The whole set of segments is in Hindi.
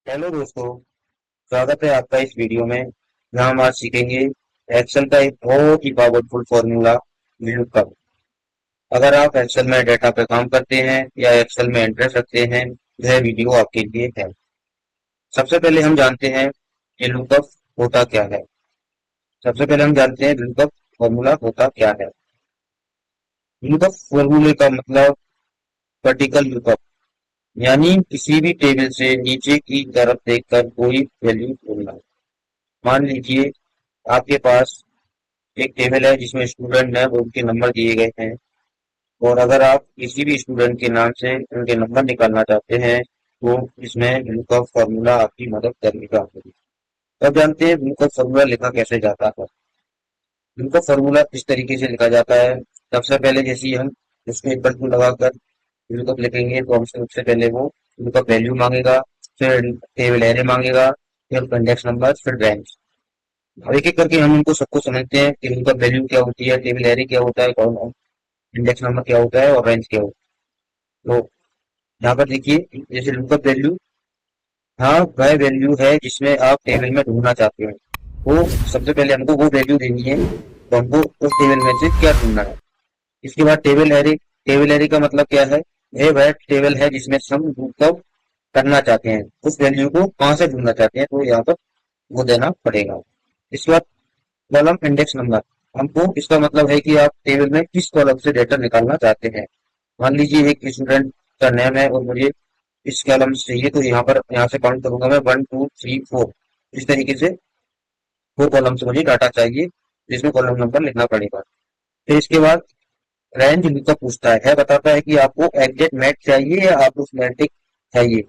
हेलो दोस्तों। स्वागत है आपका इस वीडियो में जहां हम आज सीखेंगे एक्सेल का एक बहुत ही पावरफुल फॉर्मूला लुकअप। अगर आप एक्सेल में डेटा पे काम करते हैं या एक्सेल में इंटरेस्ट रखते हैं, यह वीडियो आपके लिए है। सबसे पहले हम जानते हैं कि लुकअप होता क्या है। सबसे पहले हम जानते हैं लुकअप फॉर्मूला होता क्या है। लुकअप फॉर्मूले का मतलब वर्टिकल लुकअप, यानी किसी भी टेबल से नीचे की तरफ देखकर कोई वैल्यू ढूंढना। मान लीजिए आपके पास एक टेबल है जिसमें स्टूडेंट है, वो उनके नंबर दिए गए हैं। और अगर आप किसी भी स्टूडेंट के नाम से उनके नंबर निकालना चाहते हैं तो इसमें लुकअप फॉर्मूला आपकी मदद करेगा। अब जानते हैं लुकअप फॉर्मूला लिखा कैसे जाता है। लुकअप फॉर्मूला इस तरीके से लिखा जाता है। सबसे पहले जैसे ही हम उसमें इक्वल टू लगाकर लुकअप लिखेंगे तो हमसे सबसे पहले वो लुकअप वैल्यू मांगेगा, फिर टेबल एरे मांगेगा, फिर इंडेक्स नंबर, फिर रेंज। अब एक एक करके हम उनको सबको समझते हैं कि लुकअप वैल्यू क्या होती है, टेबल एरे क्या होता है, कौन इंडेक्स नंबर क्या होता है और रेंज क्या होता है। तो यहाँ पर देखिए जैसे लुकअप वैल्यू, हाँ वह वैल्यू है जिसमें आप टेबल में ढूंढना चाहते हैं। वो सबसे पहले हमको वो वैल्यू देनी है, तो हमको उस टेबल में से क्या ढूंढना है। इसके बाद टेबल एरे। टेबल एरे का मतलब क्या है? ये वह टेबल है जिसमें से हम लुकअप करना चाहते हैं, उस वैल्यू को कहाँ से ढूंढना चाहते हैं, तो यहाँ पर वो देना पड़ेगा। इसके बाद कॉलम इंडेक्स नंबर। हमको इसका मतलब है कि आप टेबल में किस कॉलम से डेटा निकालना चाहते हैं। मान लीजिए एक स्टूडेंट का नेम है और मुझे इस कॉलम से चाहिए, तो यहाँ से काउंट करूंगा मैं 1 2 3 4। इस तरीके से 4 कॉलम से मुझे डाटा चाहिए, जिसमें कॉलम नंबर लिखना पड़ेगा। फिर इसके बाद रेंज लुकअप पूछता है, बताता है कि आपको एग्जैक्ट मैच चाहिए या आप उस मैट्रिक चाहिए।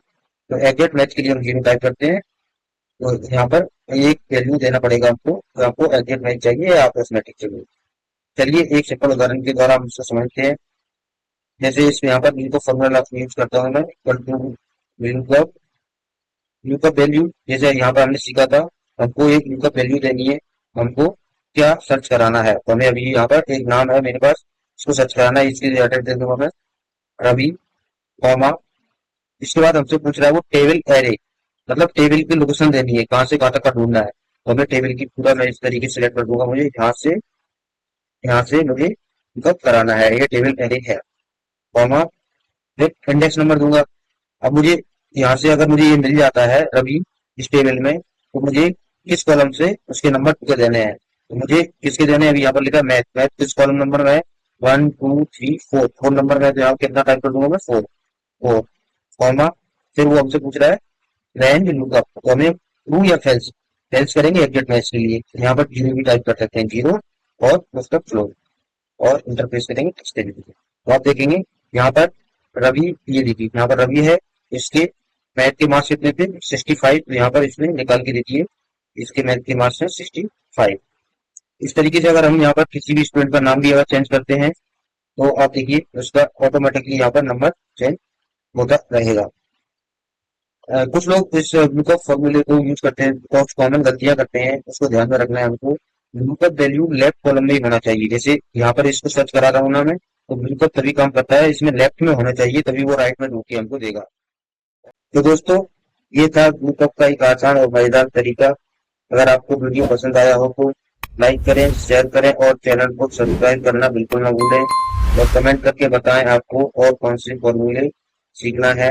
तो एग्जैक्ट मैच के लिए हम 0 टाइप करते हैं। तो यहाँ पर एक वैल्यू देना पड़ेगा हमको, तो आपको एग्जैक्ट मैच चाहिए या आप उस मैट्रिक चाहिए। चलिए एक सिंपल उदाहरण के द्वारा हम इसको समझते हैं। जैसे इसमें यहाँ पर लुकअप फॉर्मूला यूज करता हूँ मैं, equal to lookup. Lookup value जैसे यहाँ पर हमने सीखा था, हमको एक लुकअप वैल्यू देनी है। हमको क्या सर्च कराना है, तो हमें अभी यहाँ पर एक नाम है मेरे पास, इसको सर्च कराना है। इसके लिए एड्रेस दे दूंगा मैं, रवि, कॉमा। इसके बाद हमसे पूछ रहा है वो टेबल एरे, मतलब टेबल की लोकेशन देनी है, कहाँ से कहाँ तक का ढूंढना है। तो हमें टेबल की पूरा मैं इस तरीके से सिलेक्ट कर दूंगा, मुझे यहाँ से मुझे लुकअप कराना है, ये टेबल एरे है, कॉमा। फिर इंडेक्स नंबर दूंगा। अब मुझे यहाँ से अगर मुझे ये मिल जाता है रवि इस टेबल में, तो मुझे किस कॉलम से उसके नंबर के देने हैं। तो मुझे किसके देने हैं, अभी यहाँ पर लिखा मैथ। मैथ किस कॉलम नंबर में है? 1 2 3 4। 4 नंबर में, तो यहाँ कितना टाइप कर दूंगा मैं? 4। 4, कॉमा। फिर वो हमसे पूछ रहा है रेंज लुकअप, तो हमें ट्रू या फेल्स। फेल्स करेंगे एग्जैक्ट मैच के लिए, तो यहाँ पर जीरो भी टाइप कर सकते हैं, जीरो, और उसका फ्लोर, और इंटरफेस करेंगे किस तरीके से। तो आप देखेंगे यहाँ पर रवि, ये देखिए यहाँ पर रवि है, इसके मैथ के मार्क्स कितने थे? 65। तो यहाँ पर इसने निकाल के देती है, इसके मैथ के मार्क्स हैं 65। इस तरीके से अगर हम यहाँ पर किसी भी स्टूडेंट का नाम भी अगर चेंज करते हैं, तो आप देखिए उसका ऑटोमेटिकली यहाँ पर नंबर चेंज होता रहेगा। कुछ लोग इस लुकअप फॉर्मूले को यूज करते हैं, कुछ कॉमन गलतियां करते हैं, उसको ध्यान में रखना है हमको। लुकअप वैल्यू लेफ्ट कॉलम में ही होना चाहिए। जैसे यहाँ पर इसको सर्च करा रहा हूँ ना मैं, तो लुकअप तभी काम करता है, इसमें लेफ्ट में होना चाहिए, तभी वो राइट में ढूंढ के हमको देगा। तो दोस्तों, ये था लुकअप का एक आसान और मजेदार तरीका। अगर आपको वीडियो पसंद आया हो तो लाइक करें, शेयर करें और चैनल को सब्सक्राइब करना बिल्कुल ना भूलें। और कमेंट करके बताएं आपको और कौन से फॉर्मूले सीखना है।